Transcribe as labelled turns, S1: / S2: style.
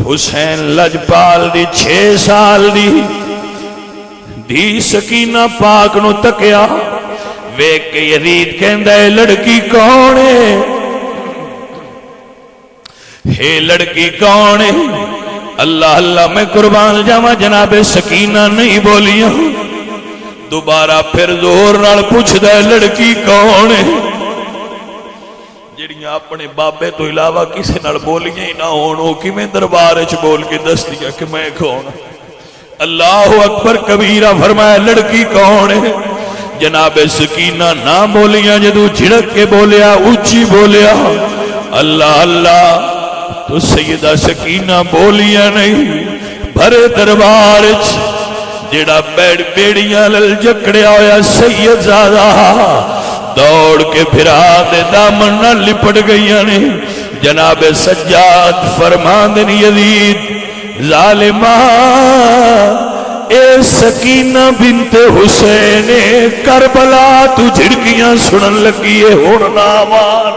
S1: حسین لجپال دی 6 سال دی سکینہ پاک نو تکیا ویکھ کے یزید کہندا ہے لڑکی کون ہے لڑکی کون ہے؟ اللہ اللہ میں قربان جاواں جناب سکینہ نہیں بولیاں دوبارہ پھر زور نال پوچھدا ہے لڑکی کون ہے؟ جڑیاں اپنے بابے تو علاوہ کسی نال بولیاں ہی نہ ہون او کیویں دربار وچ بول کے دس دیا کہ میں کون؟ اللہ اکبر کبیرہ فرمایا لڑکی کون ہے؟ جناب سکینہ نہ بولیاں جدو جھڑک کے بولیا اونچی بولیا اللہ اللہ تو سیدہ سکینہ بولیاں نہیں بھرے دربار جڑا بیڑیاں لل جکڑیا ہویا سید زادہ دوڑ کے پھرا دے دامن نہ لپٹ گئیاں نے جناب سجاد فرماندن یزید ظالمہ اے سکینہ بنت حسین کربلا تو جھڑکیاں سنن لگی ہے ہن نہ مار